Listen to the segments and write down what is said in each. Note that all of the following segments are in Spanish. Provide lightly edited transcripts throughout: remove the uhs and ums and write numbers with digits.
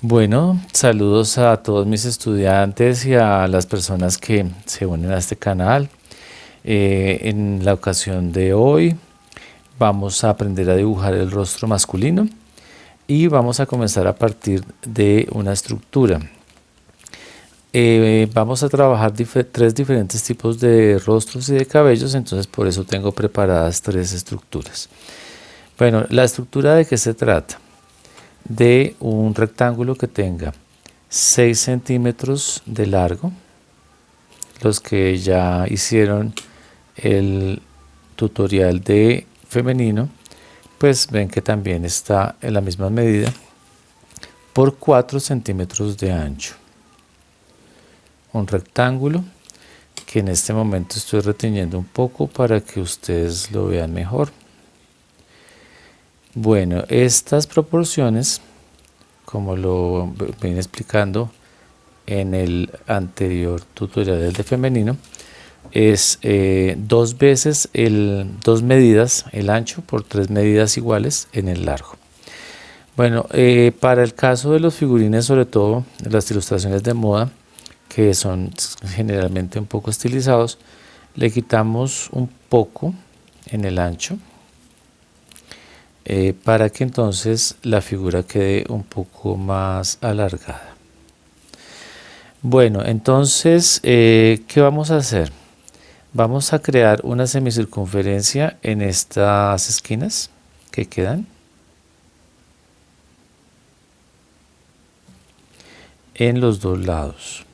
Bueno, saludos a todos mis estudiantes y a las personas que se unen a este canal. En la ocasión de hoy vamos a aprender a dibujar el rostro masculino y vamos a comenzar a partir de una estructura. Vamos a trabajar tres diferentes tipos de rostros y de cabellos, entonces por eso tengo preparadas tres estructuras. Bueno, ¿la estructura de qué se trata? De un rectángulo que tenga 6 centímetros de largo. Los que ya hicieron el tutorial de femenino, pues ven que también está en la misma medida, por 4 centímetros de ancho. Un rectángulo que en este momento estoy reteniendo un poco para que ustedes lo vean mejor. Bueno, estas proporciones, como lo ven explicando en el anterior tutorial del de femenino, es dos medidas el ancho por 3 medidas iguales en el largo. Bueno, para el caso de los figurines, sobre todo las ilustraciones de moda, que son generalmente un poco estilizados, le quitamos un poco en el ancho para que entonces la figura quede un poco más alargada. Bueno, entonces, ¿qué vamos a hacer? Vamos a crear una semicircunferencia en estas esquinas que quedan en los dos lados.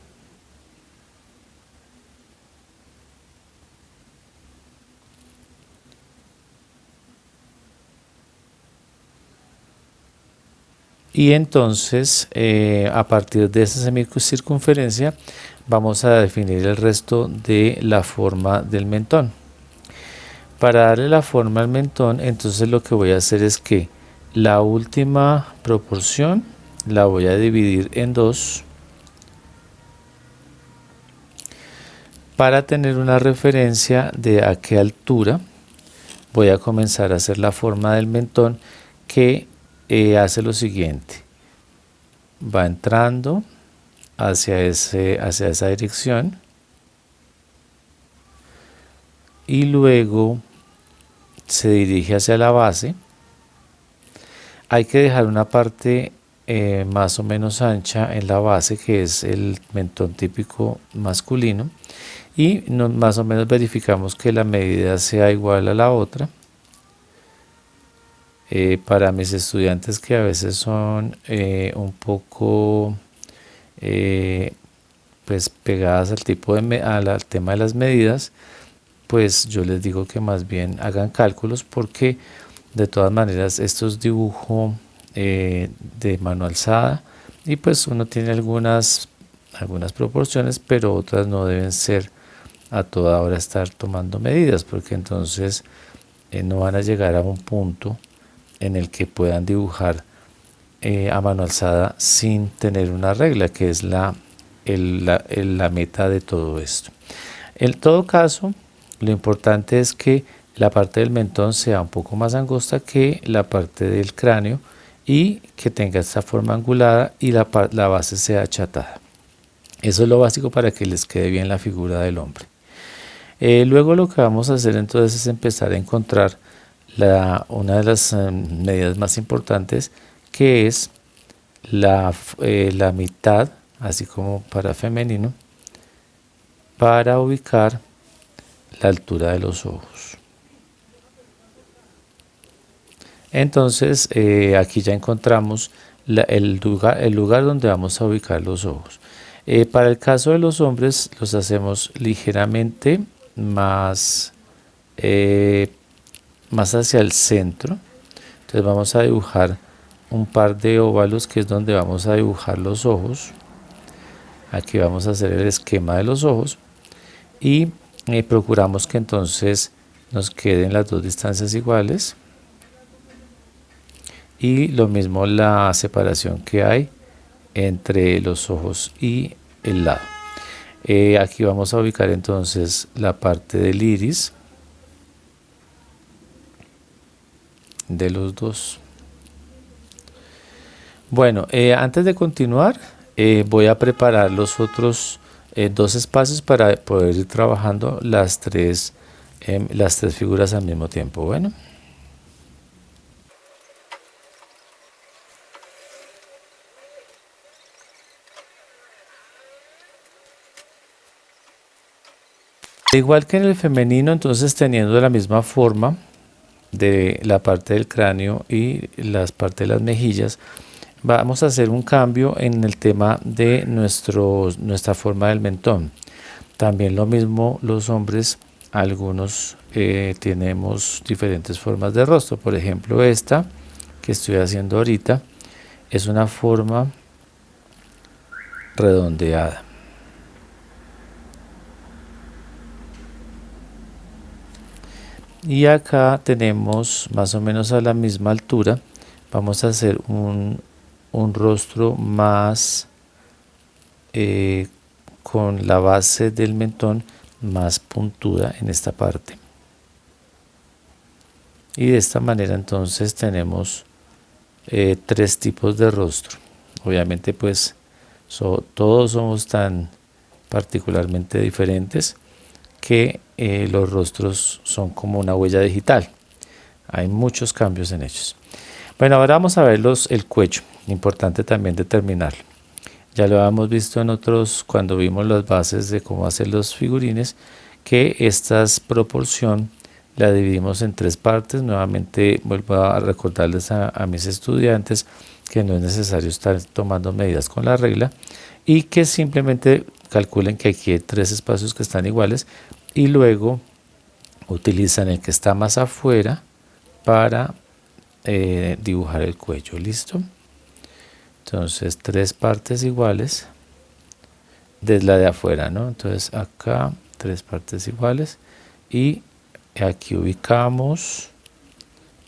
Y entonces, a partir de esa semicircunferencia, vamos a definir el resto de la forma del mentón. Para darle la forma al mentón, entonces lo que voy a hacer es que la última proporción la voy a dividir en dos para tener una referencia de a qué altura voy a comenzar a hacer la forma del mentón, que hace lo siguiente: va entrando hacia esa dirección y luego se dirige hacia la base. Hay que dejar una parte más o menos ancha en la base, que es el mentón típico masculino, y más o menos verificamos que la medida sea igual a la otra. Para mis estudiantes que a veces son un poco pues pegadas al al tema de las medidas, pues yo les digo que más bien hagan cálculos, porque de todas maneras esto es dibujo de mano alzada y pues uno tiene algunas proporciones, pero otras no deben ser a toda hora estar tomando medidas, porque entonces no van a llegar a un punto en el que puedan dibujar a mano alzada sin tener una regla, que es la meta de todo esto. En todo caso, lo importante es que la parte del mentón sea un poco más angosta que la parte del cráneo y que tenga esta forma angulada y la base sea achatada. Eso es lo básico para que les quede bien la figura del hombre. Luego lo que vamos a hacer entonces es empezar a encontrar una de las medidas más importantes, que es la mitad, así como para femenino, para ubicar la altura de los ojos. Entonces aquí ya encontramos el lugar donde vamos a ubicar los ojos. Para el caso de los hombres los hacemos ligeramente más hacia el centro. Entonces vamos a dibujar un par de óvalos, que es donde vamos a dibujar los ojos. Aquí vamos a hacer el esquema de los ojos y procuramos que entonces nos queden las dos distancias iguales, y lo mismo la separación que hay entre los ojos y el lado. Aquí vamos a ubicar entonces la parte del iris de los dos. Bueno, antes de continuar, voy a preparar los otros dos espacios para poder ir trabajando las tres figuras al mismo tiempo. Bueno, igual que en el femenino, entonces teniendo la misma forma de la parte del cráneo y las partes de las mejillas, vamos a hacer un cambio en el tema de nuestra forma del mentón. También lo mismo los hombres, algunos tenemos diferentes formas de rostro. Por ejemplo, esta que estoy haciendo ahorita es una forma redondeada. Y acá tenemos más o menos a la misma altura, vamos a hacer un rostro más con la base del mentón más puntuda en esta parte. Y de esta manera entonces tenemos tres tipos de rostro. Obviamente pues todos somos tan particularmente diferentes que los rostros son como una huella digital. Hay muchos cambios en ellos. Bueno, ahora vamos a ver el cuello. Importante también determinarlo. Ya lo habíamos visto en otros, cuando vimos las bases de cómo hacer los figurines, que esta proporción la dividimos en tres partes. Nuevamente vuelvo a recordarles a mis estudiantes que no es necesario estar tomando medidas con la regla y que simplemente calculen que aquí hay tres espacios que están iguales y luego utilizan el que está más afuera para dibujar el cuello. ¿Listo? Entonces tres partes iguales desde la de afuera, ¿no? Entonces acá tres partes iguales y aquí ubicamos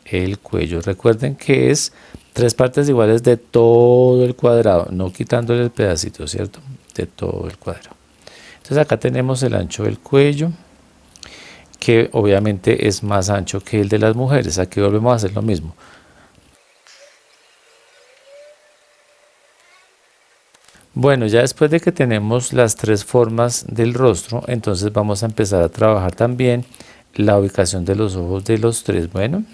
el cuello. Recuerden que es tres partes iguales de todo el cuadrado, no quitándole el pedacito, ¿cierto? De todo el cuadrado. Entonces acá tenemos el ancho del cuello, que obviamente es más ancho que el de las mujeres. Aquí volvemos a hacer lo mismo. Bueno, ya después de que tenemos las tres formas del rostro, entonces vamos a empezar a trabajar también la ubicación de los ojos de los tres. Bueno,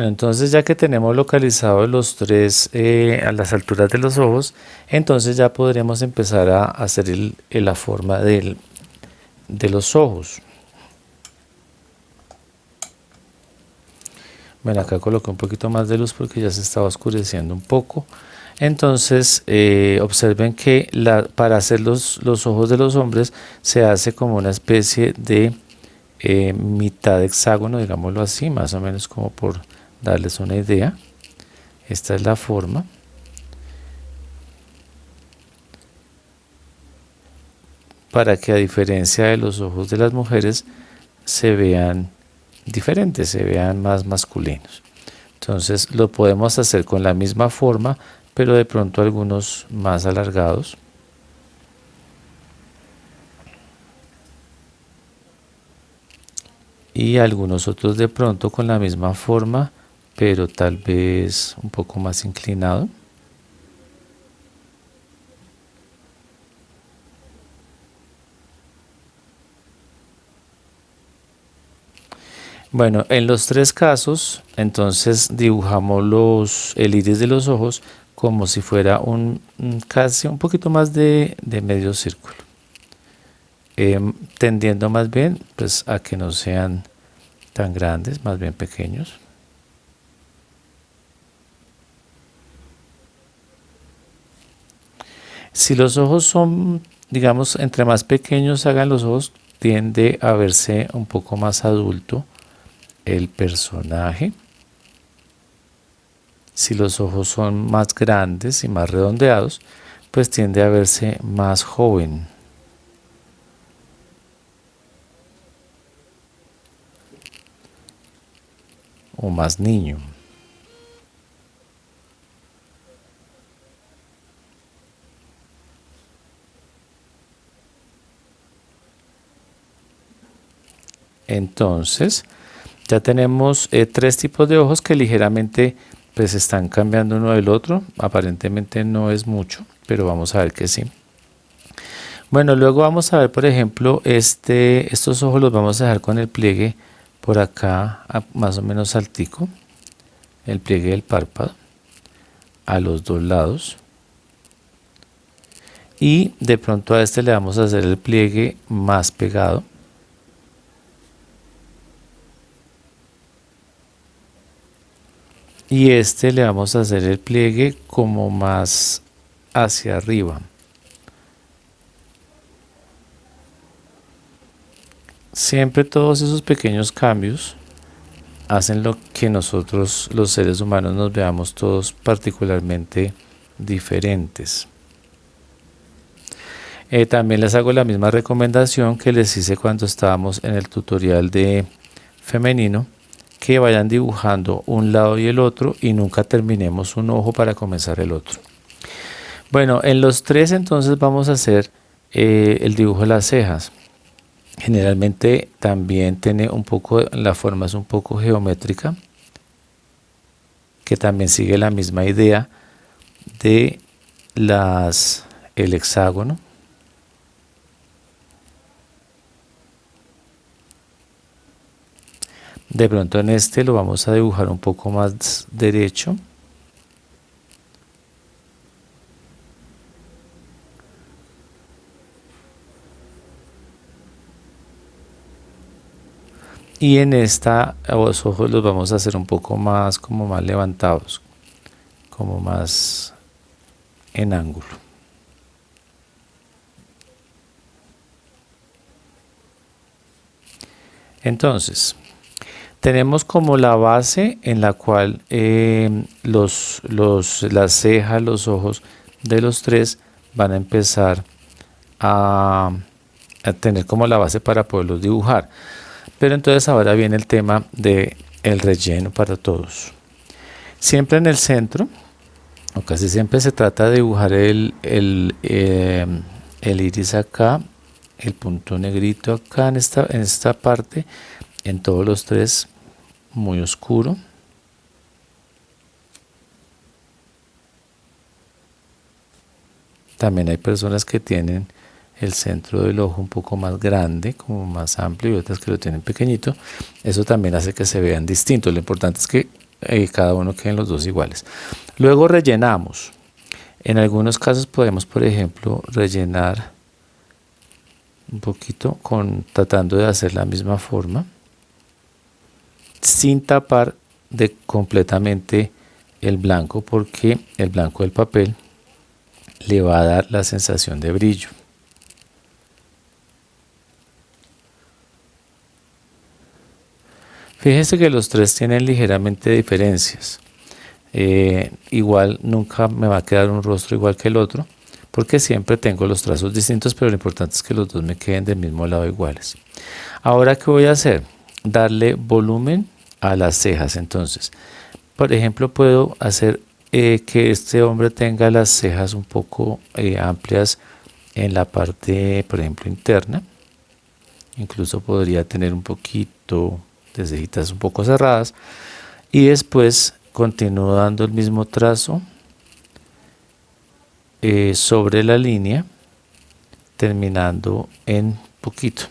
entonces ya que tenemos localizados los tres a las alturas de los ojos, entonces ya podremos empezar a hacer la forma de los ojos. Bueno, acá coloqué un poquito más de luz porque ya se estaba oscureciendo un poco. Entonces, observen que para hacer los ojos de los hombres se hace como una especie de mitad hexágono, digámoslo así, más o menos como por darles una idea. Esta es la forma. Para que a diferencia de los ojos de las mujeres se vean diferentes, se vean más masculinos. Entonces lo podemos hacer con la misma forma, pero de pronto algunos más alargados. Y algunos otros de pronto con la misma forma, pero tal vez un poco más inclinado. Bueno, en los tres casos, entonces dibujamos el iris de los ojos como si fuera casi un poquito más de medio círculo, tendiendo más bien pues a que no sean tan grandes, más bien pequeños. Si los ojos son, digamos, entre más pequeños hagan los ojos, tiende a verse un poco más adulto el personaje. Si los ojos son más grandes y más redondeados, pues tiende a verse más joven o más niño. Entonces, ya tenemos tres tipos de ojos que ligeramente pues están cambiando uno del otro. Aparentemente no es mucho, pero vamos a ver que sí. Bueno, luego vamos a ver, por ejemplo, estos ojos los vamos a dejar con el pliegue por acá, más o menos altico, el pliegue del párpado, a los dos lados. Y de pronto a este le vamos a hacer el pliegue más pegado. Y este le vamos a hacer el pliegue como más hacia arriba. Siempre todos esos pequeños cambios hacen lo que nosotros los seres humanos nos veamos todos particularmente diferentes. También les hago la misma recomendación que les hice cuando estábamos en el tutorial de femenino, que vayan dibujando un lado y el otro y nunca terminemos un ojo para comenzar el otro. Bueno, en los tres entonces vamos a hacer el dibujo de las cejas. Generalmente también tiene un poco, la forma es un poco geométrica, que también sigue la misma idea de el hexágono. De pronto en este lo vamos a dibujar un poco más derecho. Y en esta los ojos los vamos a hacer un poco más como más levantados, como más en ángulo. Entonces, tenemos como la base en la cual las cejas, los ojos de los tres van a empezar a tener como la base para poderlos dibujar. Pero entonces ahora viene el tema del relleno para todos. Siempre en el centro, o casi siempre se trata de dibujar el iris acá, el punto negrito acá en esta parte, en todos los tres, muy oscuro. También hay personas que tienen el centro del ojo un poco más grande, como más amplio, y otras que lo tienen pequeñito. Eso también hace que se vean distintos. Lo importante es que cada uno queden los dos iguales. Luego rellenamos. En algunos casos podemos, por ejemplo, rellenar un poquito tratando de hacer la misma forma, sin tapar completamente el blanco, porque el blanco del papel le va a dar la sensación de brillo. Fíjense que los tres tienen ligeramente diferencias. Igual nunca me va a quedar un rostro igual que el otro, porque siempre tengo los trazos distintos, pero lo importante es que los dos me queden del mismo lado iguales. Ahora, ¿qué voy a hacer? Darle volumen a las cejas. Entonces, por ejemplo, puedo hacer que este hombre tenga las cejas un poco amplias en la parte, por ejemplo, interna. Incluso podría tener un poquito de cejitas un poco cerradas, y después continúo dando el mismo trazo sobre la línea, terminando en poquito,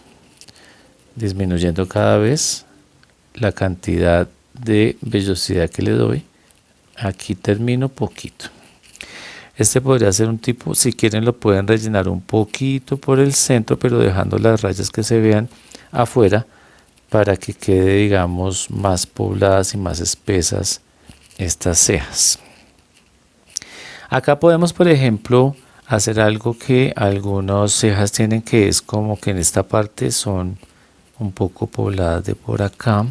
disminuyendo cada vez la cantidad de vellosidad que le doy. Aquí termino poquito. Este podría ser un tipo, si quieren lo pueden rellenar un poquito por el centro, pero dejando las rayas que se vean afuera, para que quede, digamos, más pobladas y más espesas estas cejas. Acá podemos, por ejemplo, hacer algo que algunas cejas tienen, que es como que en esta parte son un poco pobladas de por acá,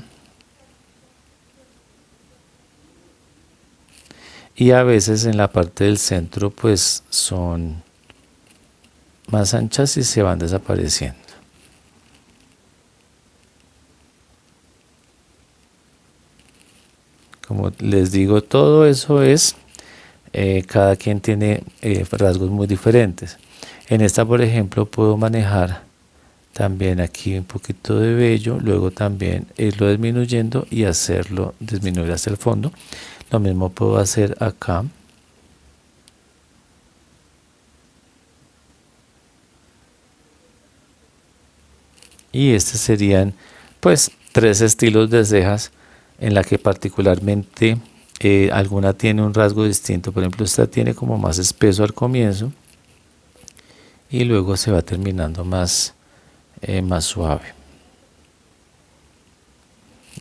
y a veces en la parte del centro pues son más anchas y se van desapareciendo. Como les digo, todo eso es, cada quien tiene rasgos muy diferentes. En esta, por ejemplo, puedo manejar también aquí un poquito de vello, luego también irlo disminuyendo y hacerlo disminuir hacia el fondo. Lo mismo puedo hacer acá. Y estos serían pues 3 estilos de cejas en la que particularmente alguna tiene un rasgo distinto. Por ejemplo, esta tiene como más espeso al comienzo y luego se va terminando más suave.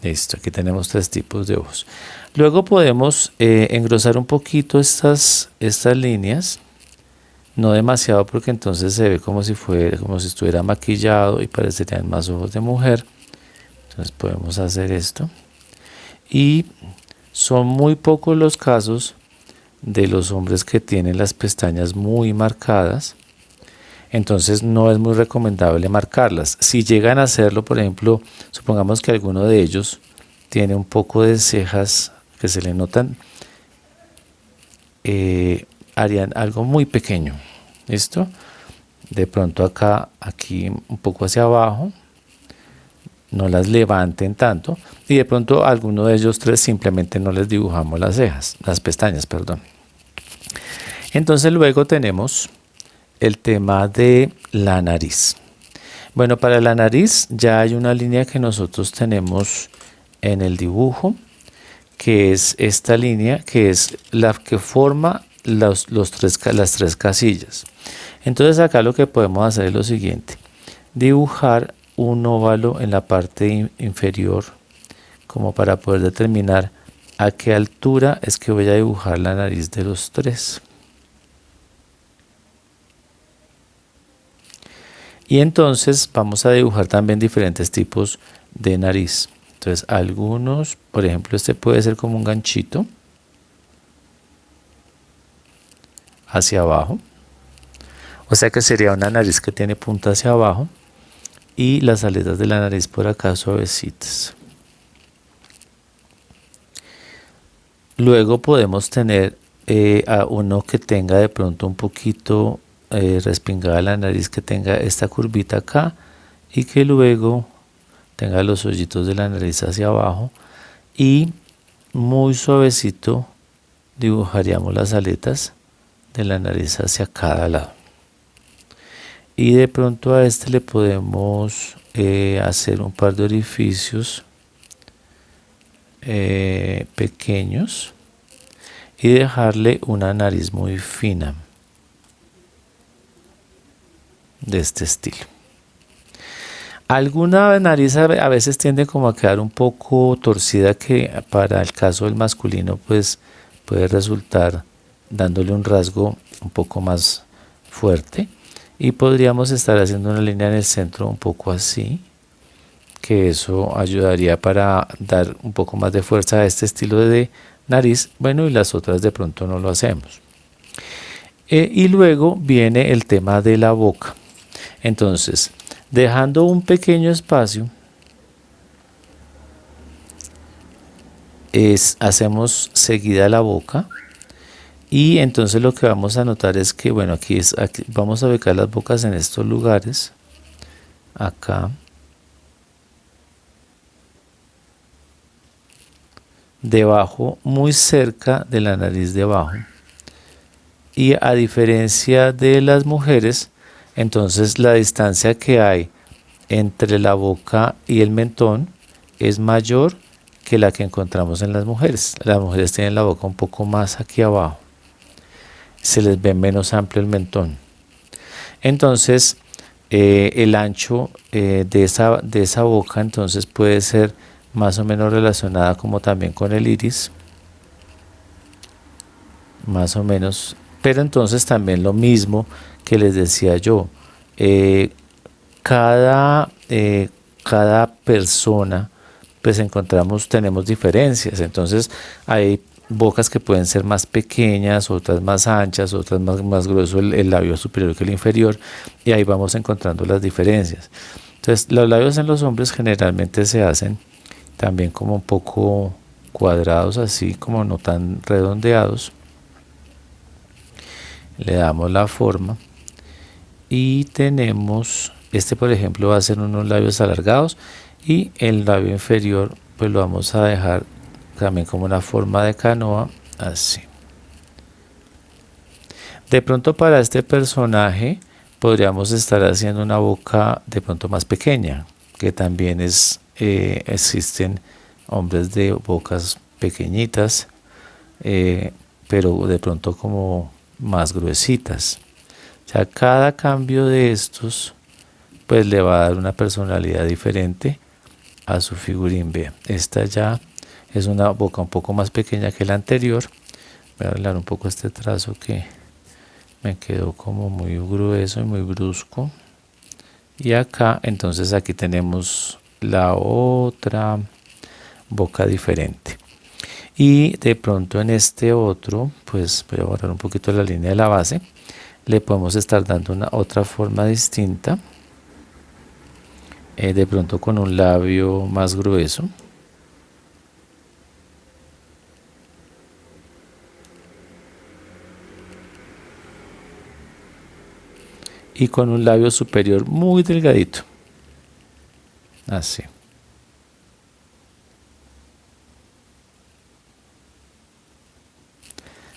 Listo, aquí tenemos 3 tipos de ojos. Luego podemos engrosar un poquito estas líneas, no demasiado porque entonces se ve como si estuviera maquillado y parecerían más ojos de mujer. Entonces podemos hacer esto. Y son muy pocos los casos de los hombres que tienen las pestañas muy marcadas. Entonces no es muy recomendable marcarlas. Si llegan a hacerlo, por ejemplo, supongamos que alguno de ellos tiene un poco de cejas que se le notan, harían algo muy pequeño. ¿Listo? De pronto acá, aquí un poco hacia abajo, no las levanten tanto, y de pronto a alguno de ellos 3 simplemente no les dibujamos las pestañas, perdón. Entonces luego tenemos el tema de la nariz. Bueno, para la nariz ya hay una línea que nosotros tenemos en el dibujo, que es esta línea, que es la que forma las 3 casillas. Entonces acá lo que podemos hacer es lo siguiente: dibujar un óvalo en la parte inferior, como para poder determinar a qué altura es que voy a dibujar la nariz de los 3. Y entonces vamos a dibujar también diferentes tipos de nariz. Entonces algunos, por ejemplo, este puede ser como un ganchito hacia abajo. O sea que sería una nariz que tiene punta hacia abajo y las aletas de la nariz por acá suavecitas. Luego podemos tener a uno que tenga de pronto un poquito respingada la nariz, que tenga esta curvita acá y que luego tenga los hoyitos de la nariz hacia abajo, y muy suavecito dibujaríamos las aletas de la nariz hacia cada lado. Y de pronto a este le podemos hacer un par de orificios pequeños y dejarle una nariz muy fina de este estilo. Alguna nariz a veces tiende como a quedar un poco torcida, que para el caso del masculino pues puede resultar dándole un rasgo un poco más fuerte, y podríamos estar haciendo una línea en el centro un poco así, que eso ayudaría para dar un poco más de fuerza a este estilo de nariz. Bueno, y las otras de pronto no lo hacemos. Y luego viene el tema de la boca. Entonces, dejando un pequeño espacio, hacemos seguida la boca, y entonces lo que vamos a notar es que, bueno, aquí vamos a ubicar las bocas en estos lugares, acá, debajo, muy cerca de la nariz de abajo. Y a diferencia de las mujeres, entonces la distancia que hay entre la boca y el mentón es mayor que la que encontramos en las mujeres. Las mujeres tienen la boca un poco más aquí abajo, se les ve menos amplio el mentón. Entonces el ancho de esa boca entonces puede ser más o menos relacionada como también con el iris, más o menos. Pero entonces también lo mismo que les decía yo, cada persona pues tenemos diferencias. Entonces hay bocas que pueden ser más pequeñas, otras más anchas, otras más grueso el labio superior que el inferior, y ahí vamos encontrando las diferencias. Entonces los labios en los hombres generalmente se hacen también como un poco cuadrados, así como no tan redondeados. Le damos la forma y tenemos Este, por ejemplo, va a ser unos labios alargados y el labio inferior pues lo vamos a dejar también como una forma de canoa, así. De pronto para este personaje podríamos estar haciendo una boca de pronto más pequeña, que también existen hombres de bocas pequeñitas, pero de pronto como más gruesitas. O sea, cada cambio de estos pues le va a dar una personalidad diferente a su figurín. Ve, esta ya es una boca un poco más pequeña que la anterior. Voy a arreglar un poco este trazo que me quedó como muy grueso y muy brusco. Y acá, entonces aquí tenemos la otra boca diferente. Y de pronto en este otro, pues voy a borrar un poquito la línea de la base, le podemos estar dando una otra forma distinta, de pronto con un labio más grueso. Y con un labio superior muy delgadito. Así.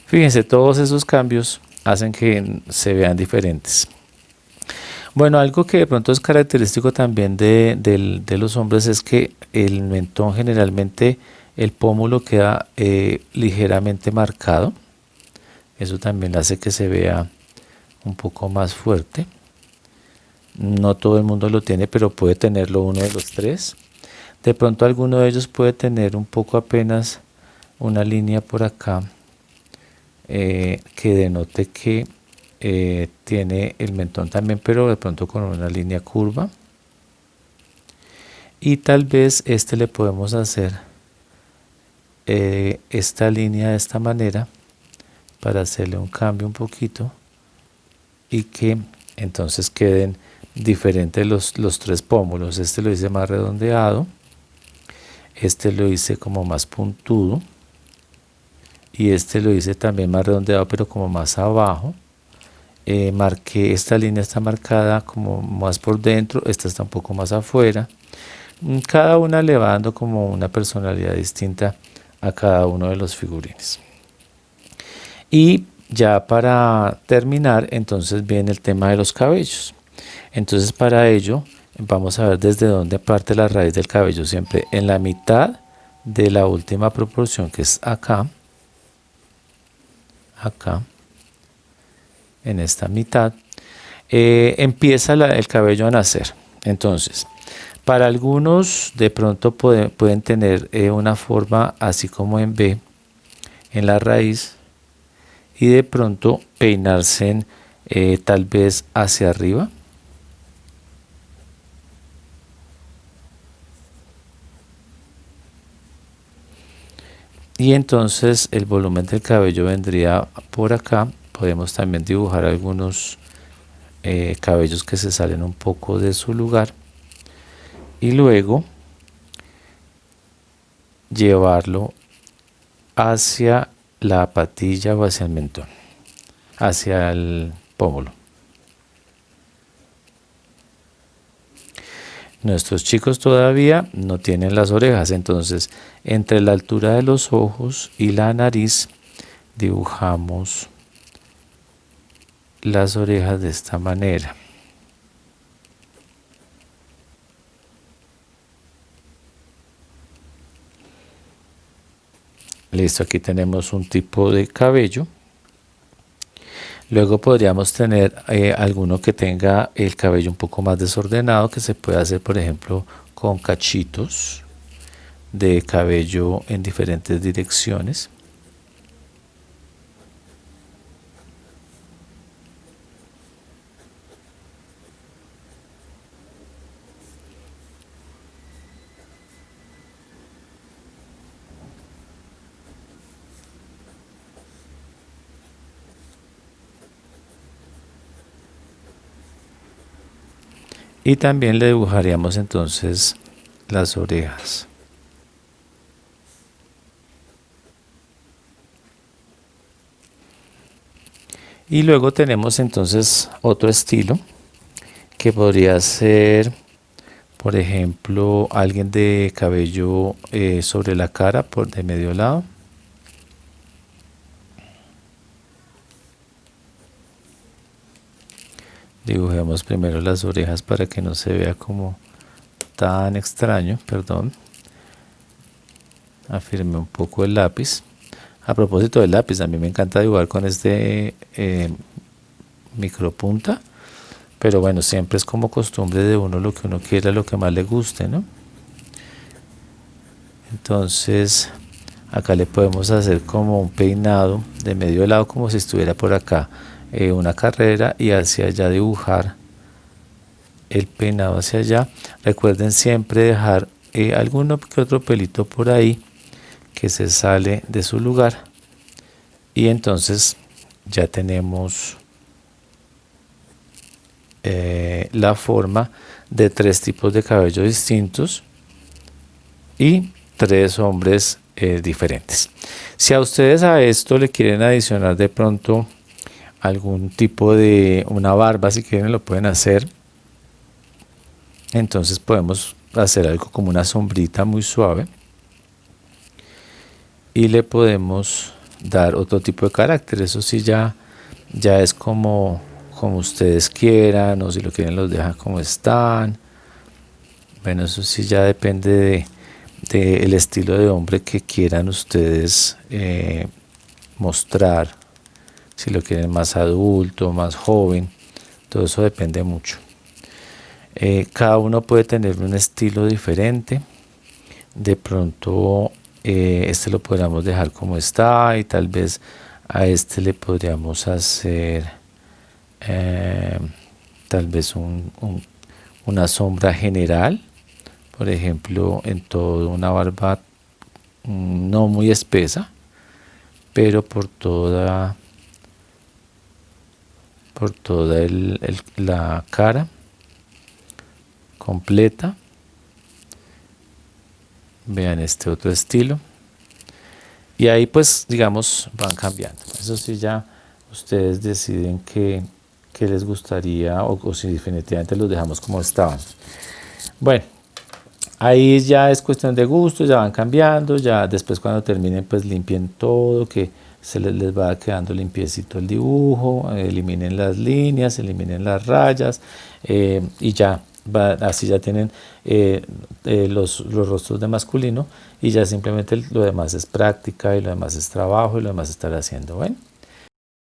Fíjense, todos esos cambios hacen que se vean diferentes. Bueno, algo que de pronto es característico también de los hombres es que el mentón generalmente, el pómulo queda ligeramente marcado. Eso también hace que se vea un poco más fuerte. No todo el mundo lo tiene, pero puede tenerlo uno de los tres. De pronto alguno de ellos puede tener un poco apenas una línea por acá que denote que tiene el mentón también, pero de pronto con una línea curva. Y tal vez este le podemos hacer esta línea de esta manera para hacerle un cambio un poquito y que entonces queden diferentes los tres pómulos. Este lo hice más redondeado, este lo hice como más puntudo y este lo hice también más redondeado pero como más abajo. Marqué, esta línea está marcada como más por dentro, esta está un poco más afuera. Cada una le va dando como una personalidad distinta a cada uno de los figurines. Y ya para terminar, entonces viene el tema de los cabellos. Entonces para ello vamos a ver desde dónde parte la raíz del cabello, siempre en la mitad de la última proporción, que es acá, acá, en esta mitad, empieza el cabello a nacer. Entonces, para algunos de pronto pueden tener una forma así como en V en la raíz y de pronto peinarse tal vez hacia arriba. Y entonces el volumen del cabello vendría por acá. Podemos también dibujar algunos cabellos que se salen un poco de su lugar. Y luego llevarlo hacia la patilla o hacia el mentón, hacia el pómulo. Nuestros chicos todavía no tienen las orejas, entonces entre la altura de los ojos y la nariz dibujamos las orejas de esta manera. Listo, aquí tenemos un tipo de cabello. Luego podríamos tener alguno que tenga el cabello un poco más desordenado, que se puede hacer, por ejemplo, con cachitos de cabello en diferentes direcciones. Y también le dibujaríamos entonces las orejas. Y luego tenemos entonces otro estilo, que podría ser, por ejemplo, alguien de cabello sobre la cara por de medio lado. Dibujemos primero las orejas para que no se vea como tan extraño, perdón. Afirmé un poco el lápiz. A propósito del lápiz, a mí me encanta dibujar con este micropunta, pero bueno, siempre es como costumbre de uno lo que uno quiera, lo que más le guste, ¿no? Entonces, acá le podemos hacer como un peinado de medio lado, como si estuviera por acá una carrera, y hacia allá dibujar el peinado hacia allá. Recuerden siempre dejar alguno que otro pelito por ahí que se sale de su lugar, y entonces ya tenemos la forma de 3 tipos de cabello distintos y 3 hombres diferentes. Si a ustedes a esto le quieren adicionar de pronto algún tipo de una barba, si quieren lo pueden hacer. Entonces podemos hacer algo como una sombrita muy suave y le podemos dar otro tipo de carácter. Eso sí ya es como ustedes quieran, o si lo quieren los dejan como están. Bueno, eso sí ya depende de el estilo de hombre que quieran ustedes mostrar. Si lo quieren más adulto, más joven, todo eso depende mucho. Cada uno puede tener un estilo diferente. De pronto este lo podríamos dejar como está, y tal vez a este le podríamos hacer tal vez una sombra general, por ejemplo, en toda una barba no muy espesa, pero por toda la cara completa. Vean este otro estilo, y ahí pues digamos van cambiando. Eso sí ya ustedes deciden qué les gustaría, o si definitivamente los dejamos como estaban. Bueno, ahí ya es cuestión de gusto, ya van cambiando. Ya después cuando terminen pues limpien todo, que se les va quedando limpiecito el dibujo, eliminen las líneas, eliminen las rayas, y ya así ya tienen los rostros de masculino, y ya simplemente lo demás es práctica, y lo demás es trabajo, y lo demás es estar haciendo. Bueno.